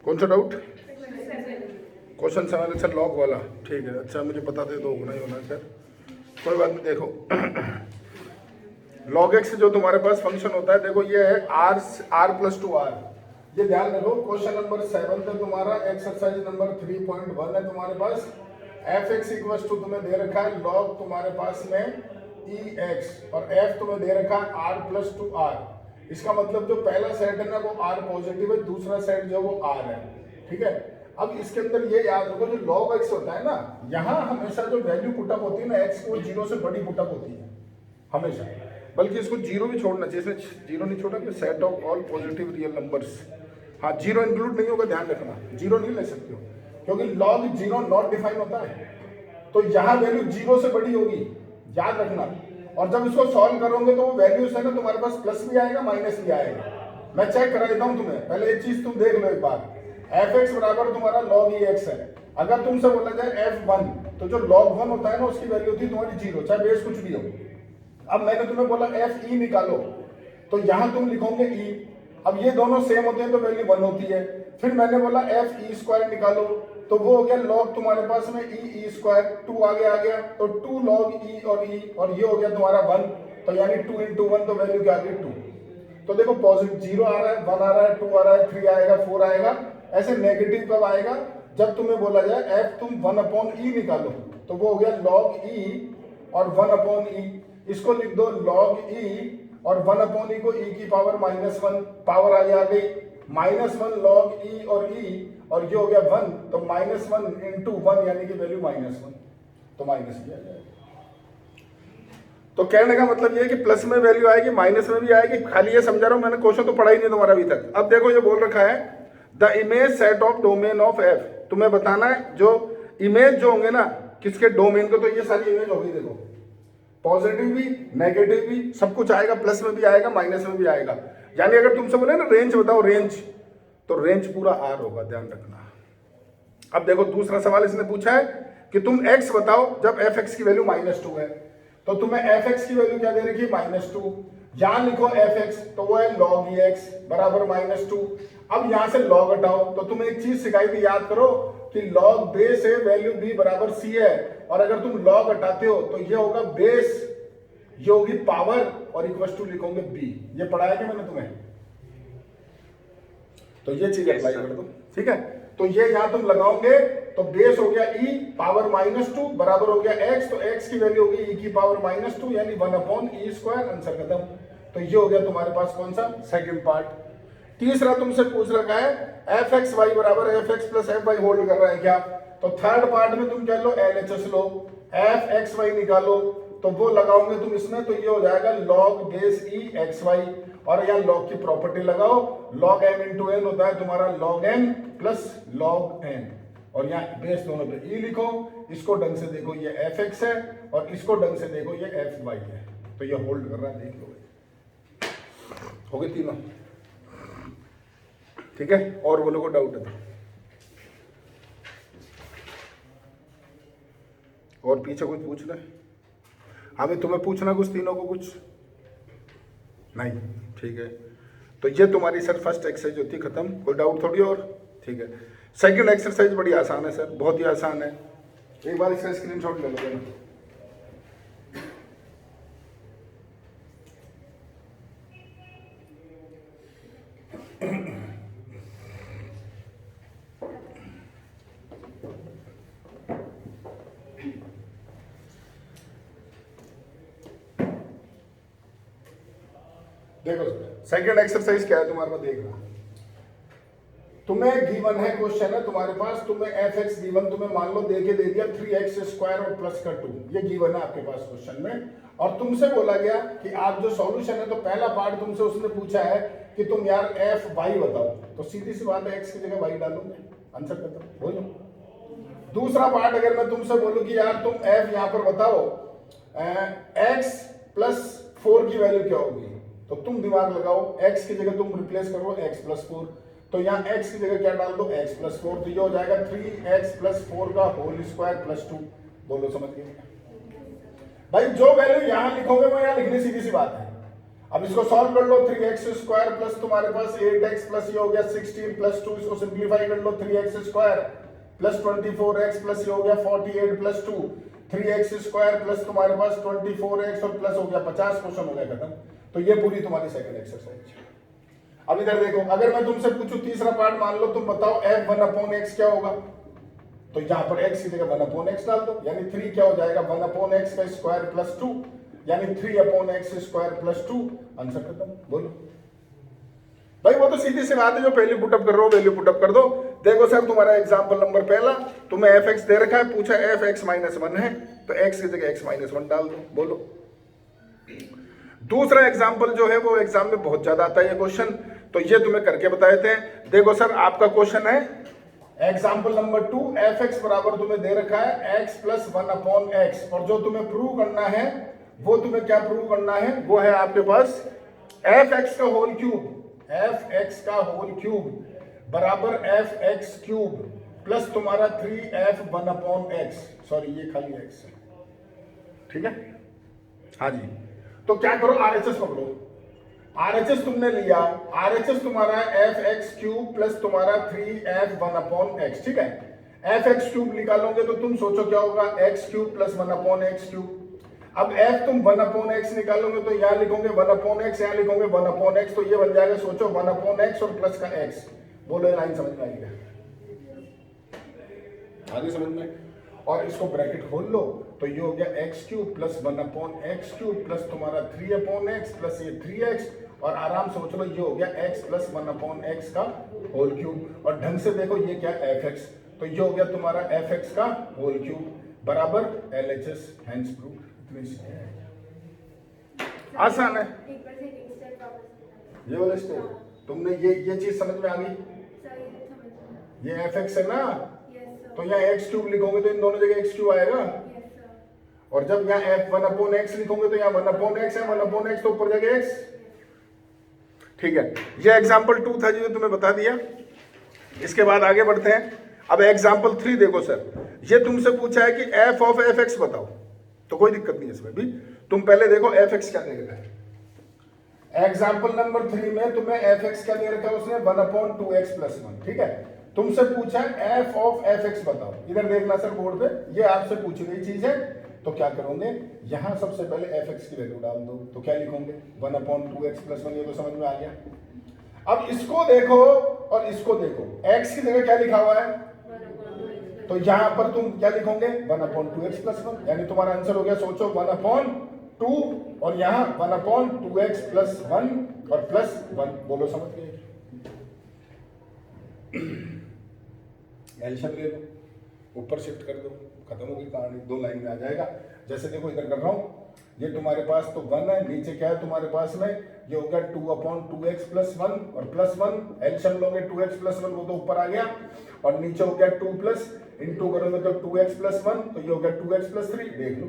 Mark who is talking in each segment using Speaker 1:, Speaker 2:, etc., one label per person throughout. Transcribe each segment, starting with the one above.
Speaker 1: कौन सा doubt? Question 7 अच्छा लॉग वाला, ठीक है। अच्छा मुझे पता थे तो होना ही होना सर, कोई बात नहीं। देखो log x जो तुम्हारे पास फंक्शन होता है, देखो ये है r+2r, ये ध्यान रखो। क्वेश्चन नंबर 7 है तुम्हारा, एक्सरसाइज नंबर 3.1 है तुम्हारे पास। f(x) इक्वल टू तुम्हें दे रखा है log तुम्हारे पास में ex और f तुम्हें दे रखा है r+2r। इसका मतलब जो पहला सेट है ना वो r पॉजिटिव है, दूसरा सेट जो वो r है, ठीक है। अब इसके अंदर ये याद रखो जो log x होता है ना, यहाँ हमेशा जो वैल्यू पुटअप होती है ना x को 0 से बड़ी पुटअप होती है हमेशा, बल्कि इसको 0 भी छोड़ना चाहिए। इसने 0 नहीं छोड़ा कि set of all positive real numbers, हाँ 0 इंक्लूड नहीं होगा, ध्यान रखना 0 नहीं ले सकते हो क्योंकि log 0 नॉट डिफाइन होता है, तो यहाँ वैल्यू 0 से बड़ी होगी, याद रखना। और जब इसको सॉल्व करोगे तो वो वैल्यूज है ना तुम्हारे पास प्लस भी आएगा माइनस भी आएगा। मैं चेक करा देता हूँ तुम्हें, पहले एक चीज तुम देख लो एक बार। f(x) बराबर तुम्हारा log ex है। अगर तुमसे बोला जाए f1 तो जो log 1 होता है ना उसकी वैल्यू होती है तुम्हारी 0, चाहे बेस कुछ भी हो। अब मैंने तुम्हें बोला fe निकालो, तो यहाँ तुम लिखोगे e। अब ये दोनों सेम होते हैं तो वैल्यू 1 होती है। फिर मैंने बोला fe² निकालो, तो वो हो गया log तुम्हारे पास में e² 2 आगे आ गया, तो 2 log e और ये हो गया तुम्हारा 1, तो यानी 2 × 1 तो वैल्यू क्या आ गई 2। तो देखो पॉजिटिव 0 आ रहा है, 1 आ रहा है, 2 आ रहा है, 3 आएगा, 4 आएगा। ऐसे नेगेटिव कब आएगा? जब तुम्हें बोला जाए f तुम 1/e निकालो, तो वो हो गया log e और 1/e। इसको लिख दो log e और 1/e को e की पावर -1, पावर आगे आ गई -1 log e और ये हो गया 1, तो -1 × 1 यानी कि वैल्यू -1, तो माइनस भी आ जाएगा। तो कहने का मतलब ये है कि प्लस में वैल्यू आएगी, माइनस में भी आएगी। खाली ये समझा रहा हूं, मैंने क्वेश्चन तो पढ़ा ही नहीं तुम्हारा अभी तक। अब देखो ये बोल रखा है the image set of domain of f, तुम्हें बताना है जो इमेज जो होंगे ना किसके डोमेन को, तो ये सारी इमेज होगी। देखो पॉजिटिव भी नेगेटिव भी सब कुछ आएगा, प्लस में भी आएगा माइनस में भी आएगा। यानी अगर तुमसे बोले ना रेंज बताओ रेंज, तो रेंज पूरा r होगा, ध्यान रखना। अब देखो दूसरा सवाल इसने पूछा है कि तुम x बताओ जब f(x) की वैल्यू -2 है, तो तुम्हें f(x) की वैल्यू क्या दे रखी है -2। यहां लिखो f(x) तो वो है log ex बराबर -2। अब यहां से log हटाओ, तो तुम्हें एक चीज सिखाई थी, याद करो कि log बेस है, वैल्यू b बराबर c है, और अगर तुम log हटाते हो तो ये होगा बेस, ये होगी पावर और इक्वल टू लिखोगे b। ये पढ़ाया क्या मैंने तुम्हें? तो ये चीज अप्लाई कर दो, ठीक है। तो ये यहां तुम लगाओगे तो बेस हो गया e पावर -2 बराबर हो गया x, तो x की वैल्यू होगी e की पावर -2 यानी 1/e²। आंसर खत्म। तो ये हो गया तुम्हारे पास कौन सा? Second part. तीसरा तुमसे पूछ रखा है f(x)y बराबर f(x + f(y) होल्ड कर रहा है क्या? तो थर्ड पार्ट में तुम क्या लो, LHS लो, f(x)y निकालो, तो वो लगाओगे तुम इसमें, तो ये हो जाएगा log बेस e xy, और यहाँ log की प्रॉपर्टी लगाओ, log m × n होता है तुम्हारा log n + log n, और यहाँ बेस दोनों पे e लिखो। इसको ढंग से देखो ये f(x) है और इसको ढंग से देखो ये f(y) है, तो ये होल्ड कर रहा है, देख लो भाई। हो गए तीनों, ठीक है। और वो लोगों को डाउट है तो और पीछे कुछ पूछना है? हमें तुम्हें पूछना कुछ, तीनों को कुछ नहीं, ठीक है। तो ये तुम्हारी सर फर्स्ट एक्सरसाइज होती है, खत्म, कोई डाउट थोड़ी और, ठीक है। सेकंड एक्सरसाइज बड़ी आसान है सर, बहुत ही आसान है। एक बार इसका स्क्रीनशॉट ले लो। देखो सेकंड एक्सरसाइज क्या है तुम्हारे पास, देखना। तुम्हें गिवन है, क्वेश्चन है तुम्हारे पास, तुम्हें f(x) गिवन तुम्हें मान लो दे दिया 3x² और प्लस का 2, ये गिवन है आपके पास क्वेश्चन में। और तुमसे बोला गया कि आप जो सॉल्यूशन है, तो पहला पार्ट तुमसे उसने पूछा है कि तुम यार f(y) बताओ, तो सीधी सी बात है x की जगह y डालोगे, आंसर खत्म, बोलो। दूसरा पार्ट अगर मैं तुमसे बोलूं कि यार तुम f यहाँ पर बताओ x + 4 की वैल्यू क्या होगी, तो तुम दिमाग लगाओ, x की जगह तुम रिप्लेस करो x + 4, तो यहाँ x की जगह क्या डाल दो, x + 4, तो ये हो जाएगा 3x + 4 का होल स्क्वायर + 2। बोलो समझ गए भाई? जो वैल्यू यहाँ लिखोगे वो यहाँ लिखनी सीधी सी बात है। अब इसको सॉल्व कर लो, 3x स्क्वायर प्लस तुम्हारे पास 8x प्लस ये हो गया 16 प्लस 2, इसको सिंप्लीफाई कर लो, 3x square plus 24x plus ये हो गया 48 प्लस 2, 3x स्क्वायर प्लस तुम्हारे पास 24x और प्लस हो गया 50, क्वेश्चन हो गया खत्म। तो ये पूरी तुम्हारी सेकंड एक्सरसाइज। अब इधर देखो, अगर मैं तुमसे पूछूं तीसरा पार्ट, मान लो तुम बताओ f1/x क्या होगा, तो यहां पर x की जगह 1/x डाल दो, यानी 3 क्या हो जाएगा 1/x का स्क्वायर प्लस 2, यानी 3/x स्क्वायर प्लस 2, आंसर खत्म। बोलो भाई, वो तो सीधी सी बात है, जो पहले पुटअप कर रहे हो वैल्यू पुटअप कर दो। देखो सर, तुम्हारा एग्जांपल नंबर पहला, तुम्हें fx दे रखा है, पूछा fx -1 है, तो x की जगह x -1 डाल दो। बोलो दूसरा एग्जांपल जो है वो एग्जाम में बहुत ज्यादा आता है ये क्वेश्चन, तो ये तुम्हें करके बताए थे। देखो सर, आपका क्वेश्चन है एग्जाम्पल नंबर 2, fx बराबर तुम्हें दे रखा है x + 1/x, और जो तुम्हें प्रूव करना है वो तुम्हें क्या प्रूव करना है, वो है आपके पास fx का होल क्यूब, fx का होल क्यूब बराबर fx क्यूब प्लस तुम्हारा 3f1/x, सॉरी ये खाली x है, ठीक है। हाँ जी, तो क्या करो, RHS पकड़ो, RHS तुमने लिया, RHS तुम्हारा fx क्यूब प्लस तुम्हारा 3f1/x, ठीक है। fx क्यूब निकालोगे तो तुम सोचो क्या होगा, x cube plus 1/x cube. अब f तुम 1/x निकालोगे तो यहां लिखोगे 1/x, यहां लिखोगे 1/x, तो ये बन जाएगा, सोचो 1/x और प्लस का x। बोलो लाइन समझ में आई क्या, आगे समझ में। और इसको ब्रैकेट खोल लो, तो ये हो गया x cube plus 1/x cube plus तुम्हारा 3/x प्लस ये 3x, और आराम से सोच लो ये हो गया x प्लस 1/x का होल क्यूब, और ढंग से देखो ये क्या fx, तो ये हो गया तुम्हारा fx का होल क्यूब बराबर LHS, हैंस प्रूफ। आसान है ये वाला स्टेप, तुमने ये चीज समझ में आ गई, ये fx है ना, तो यहाँ x क्यूब लिखोगे तो इन दोनों जगह x क्यूब आएगा, और जब यहाँ f1/x लिखोगे तो यहाँ 1/x है, 1/x तो ऊपर जाएगा x, ठीक है। ये एग्जाम्पल 2 था जो तुम्हें बता दिया। इसके बाद आगे बढ़ते हैं। अब एग्जाम्पल 3 देखो सर, ये तुमसे पूछा है कि f of fx बताओ, तो कोई दिक्कत नहीं है इसमें भी, तुम पहले देखो fx क्या दे रखा है। एग्जाम्पल नंबर 3 में तुम्हें fx क्या दे रखा है, उसने 1/2x + 1, ठीक है। तुमसे पूछा है f of fx बताओ, इधर देखना सर बोर्ड पे, ये आपसे पूछी गई चीज है, तो क्या करोगे, यहां सबसे पहले fx की वैल्यू डाल दो, तो क्या लिखोगे 1/2x + 1, ये तो समझ में आ गया। अब इसको देखो और इसको देखो, x की जगह क्या लिखा हुआ है, तो यहां पर तुम क्या लिखोगे 1/2x + 1, यानी तुम्हारा आंसर हो गया, सोचो 1/2 और यहां 1/2x + 1 और +1, बोलो समझ गए। एलशियम ले लो, ऊपर शिफ्ट कर दो, खत्म होगी कहानी, 2 लाइन में आ जाएगा। जैसे देखो इधर कर रहा हूं, ये तुम्हारे पास तो 1 है, नीचे क्या है तुम्हारे पास में, ये हो गया 2/2x + 1 और +1, एलशियम लोगे 2x + 1, वो तो ऊपर आ गया, और नीचे हो गया 2 प्लस इंटू करोगे तो 2x + 1, तो ये हो गया 2x + 3, देख लो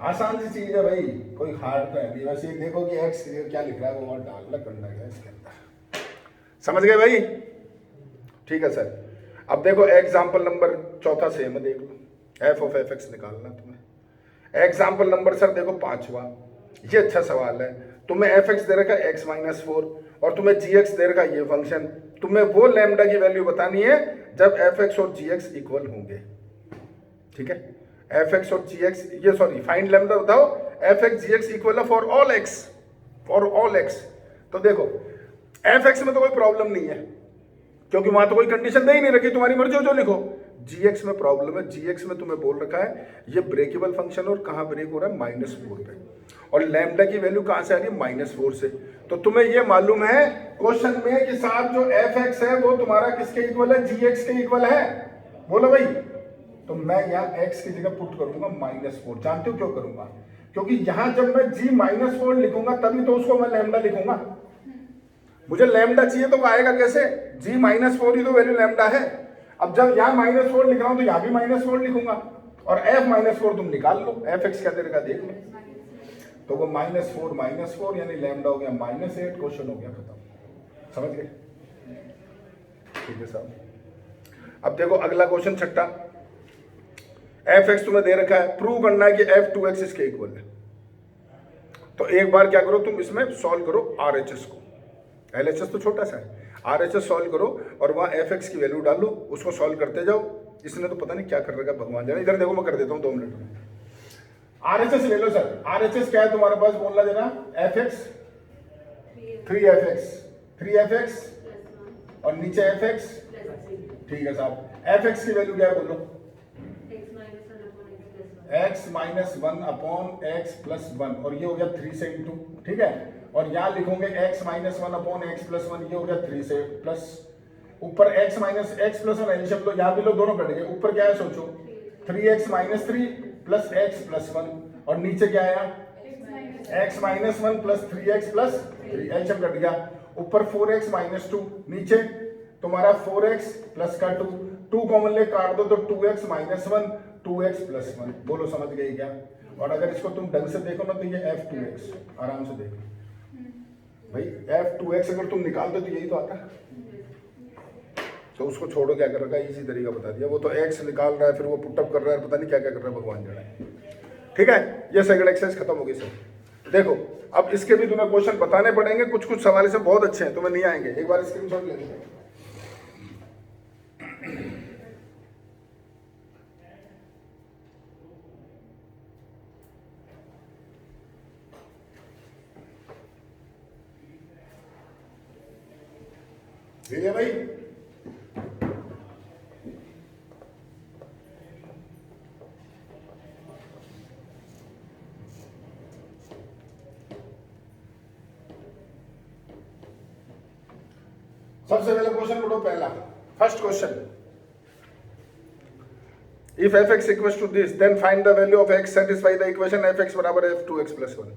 Speaker 1: आसान सी चीज है भाई, कोई हार्ड तो है नहीं। बस ये देखो कि x क्या लिख रहा है, वो और डालना करना है इसके अंदर, समझ गए भाई, ठीक है सर। अब देखो एग्जाम्पल नंबर 4 सेम है, देख लो f of fx निकालना तुम्हें। एग्जाम्पल नंबर सर देखो 5वां, ये अच्छा सवाल है, तुम्हें fx दे रखा है x - 4 और तुम्हें gx दे रखा है ये फंक्शन, तुम्हें वो लैम्डा की वैल्यू बतानी है जब fx और gx इक्वल होंगे, ठीक है। fx और gx, ये सॉरी फाइंड लैम्डा बताओ fx gx इक्वल है फॉर ऑल x, तो देखो fx में तो कोई प्रॉब्लम नहीं है क्योंकि वहां तो कोई कंडीशन दे ही नहीं रखी, तुम्हारी मर्जी हो जो लिखो। gx में प्रॉब्लम है, gx में तुम्हें बोल रखा है ये ब्रेकेबल फंक्शन, और कहां ब्रेक हो रहा है -4 पे, और लैम्डा की वैल्यू कहां से आ रही है -4 से, तो तुम्हें ये मालूम है क्वेश्चन में कि साहब जो fx है वो तुम्हारा किसके इक्वल है, gx के इक्वल है, बोलो भाई। तो मैं यहाँ x की जगह पुट करूंगा -4, जानते हो क्यों करूंगा, क्योंकि यहां जब मैं g -4 लिखूंगा तभी तो उसको मैं लैम्डा लिखूंगा, मुझे लैम्डा चाहिए तो वो आएगा कैसे, g -4 ही तो वैल्यू लैम्डा है। अब जब यहाँ -4 लिख रहा हूं तो यहाँ भी -4 लिखूंगा, और f -4 तुम निकाल लो, fx क्या देगा देख लो, तो वो -4 यानी लैम्डा हो गया -8, क्वेश्चन हो गया खत्म, समझ गए, ठीक है साहब। अब देखो अगला क्वेश्चन 6, fx तुम्हें दे रखा है, प्रूव करना है कि f 2x इसके इक्वल है, तो एक बार क्या करो तुम इसमें सॉल्व करो RHS को, LHS तो छोटा सा है, RHS सॉल्व करो और वहाँ fx की वैल्यू डालो, उसको सॉल्व करते जाओ। इसने तो पता नहीं क्या कर रखा भगवान जाने। इधर देखो मैं कर देता हूँ 2 मिनट में। RHS ले लो सर। RHS क्या है तुम्हारे पास, बोलना जरा। fx 3fx और नीचे fx, ठीक है साहब। fx की वैल्यू क्या है बोलो, x minus 1 upon x plus 1, और ये हो गया 3 से इंटू, ठीक है। और यहाँ लिखोगे x minus 1 upon x plus 1, ये हो गया 3 से प्लस, ऊपर x minus x plus 1 LCM लो, यहाँ भी लो, दोनों कट गए। ऊपर क्या है सोचो, 3x minus 3 plus x plus 1, और नीचे क्या आया, x minus 1 plus 3x plus 3, LCM cut गया। ऊपर 4x माइनस 2, नीचे तुम्हारा 4x प्लस का 2 कॉमन ले काट दो तो 2x माइनस 1 2x प्लस 1। बोलो समझ गए क्या। और अगर इसको तुम ढंग से देखो ना तो ये f2x, आराम से देखो भाई, f2x अगर तुम निकाल दो तो यही तो आता है। तो उसको छोड़ो, क्या कर रखा है, इजी तरीका बता दिया। वो तो x निकाल रहा है, फिर वो पुटअप कर रहा है, पता नहीं क्या क्या कर रहा है, भगवान जाने। ठीक है, ये सेकंड एक्सरसाइज खत्म हो गई सर। देखो अब इसके भी तुम्हें क्वेश्चन बताने पड़ेंगे, कुछ कुछ सवाल से बहुत अच्छे हैं, तुम्हें नहीं आएंगे। एक बार स्क्रीनशॉट ले लो। ठीक है भाई, सबसे पहले क्वेश्चन पढ़ो, पहला first question, if fx equals to this then find the value of x satisfy the equation fx बराबर f2x प्लस 1।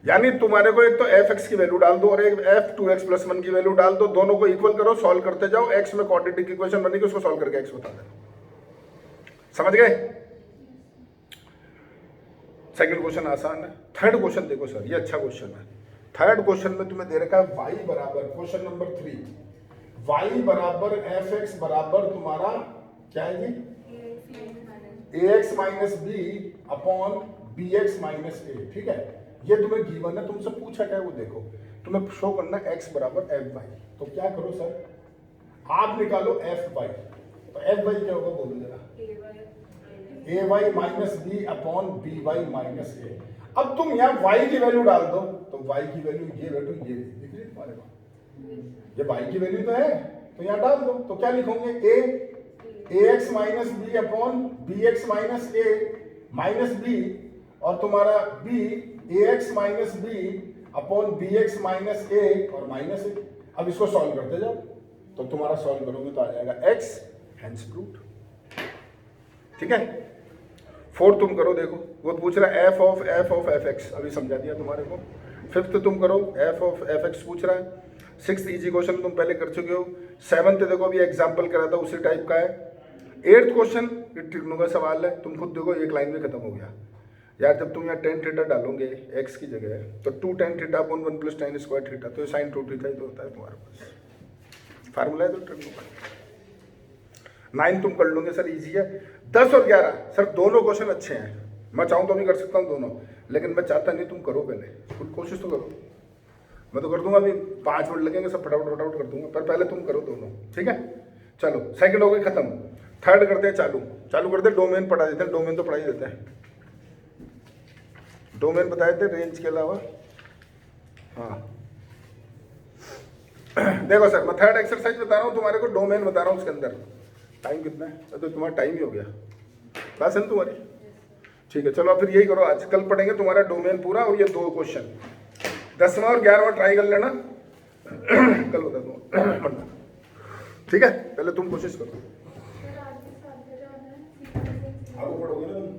Speaker 1: यानी तुम्हारे को एक तो fx की वैल्यू डाल दो और एक f2x प्लस 1 की वैल्यू डाल दो, दोनों को इक्वल करो, सॉल्व करते जाओ। x में क्वाड्रेटिक इक्वेशन बनेगी, उसको सॉल्व करके x बता देना। समझ गए। सेकंड क्वेश्चन आसान है। थर्ड क्वेश्चन देखो सर, ये अच्छा क्वेश्चन है। थर्ड क्वेश्चन में तुम्हें दे रखा है y बराबर, क्वेश्चन नंबर 3, y बराबर fx बराबर तुम्हारा क्या है जी, ax minus b upon bx minus a। ठीक है, ये तुम्हें गिवन है, तुमसे पूछा क्या है वो देखो। तुम्हें शो करना x बराबर fy, तो क्या करो सर, आप निकालो fy। तो fy क्या होगा बोलो जरा, ay minus b upon by minus a। अब तुम यहाँ y की वैल्यू डाल दो, तो y की वैल्यू ये बेटो ये दिख रही है तुम्हारे पास, ये y की वैल्यू तो है, तो यहाँ डाल दो। तो क्या लिखोगे, ax minus b upon bx minus a minus b, और तुम्हारा b ax minus b upon bx minus a और माइनस a। अब इसको सॉल्व करते जाओ, तो तुम्हारा सॉल्व करोगे तो आ जाएगा x, हेंस प्रूव्ड। ठीक है, फोर्थ तुम करो, देखो वो पूछ रहा है f ऑफ fx, अभी समझा दिया तुम्हारे को। फिफ्थ तुम करो, f ऑफ fx पूछ रहा है। सिक्स्थ इजी क्वेश्चन तुम पहले कर चुके हो। सेवंथ देखो अभी एग्जाम्पल करा था, उसी टाइप का है। एट्थ क्वेश्चन ट्रिग्नो का सवाल है, तुम खुद देखो एक लाइन में खत्म हो गया यार। जब तुम यहाँ टेन थीटा डालोगे x की जगह, तो 2 tan theta upon 1 plus tan square theta, तो साइन 2 थीटा ही तो होता है तुम्हारे पास। फार्मूला है तो ट्रिग्नो का। 9 तुम कर लोगे सर, इजी है। 10 और 11 सर दोनों क्वेश्चन अच्छे हैं, मैं चाहूँ तो भी कर सकता हूँ दोनों, लेकिन मैं चाहता नहीं, तुम करो पहले, खुद कोशिश तो करो। मैं तो कर दूंगा, अभी 5 मिनट लगेंगे, सब फटाफट कर दूंगा, पर पहले तुम करो दोनों। ठीक है, चलो सेकंड हो गई खत्म। थर्ड करते हैं, चालू करते हैं। डोमेन पढ़ा देते हैं, डोमेन तो पढ़ा ही देते हैं। डोमेन बताए थे रेंज के अलावा। हाँ देखो सर, मैं थर्ड एक्सरसाइज बता रहा हूँ तुम्हारे को, डोमेन बता रहा हूँ। उसके अंदर टाइम कितना है, तो तुम्हारा टाइम ही हो गया, बात है तुम्हारी। ठीक है, चलो फिर यही करो, आज कल पढ़ेंगे तुम्हारा डोमेन पूरा, और ये 2 क्वेश्चन 10वां और 11वां ट्राई कर लेना कल बता दूंगा। ठीक है, पहले तुम कोशिश करो, आगे पढ़ोगे ना तुम।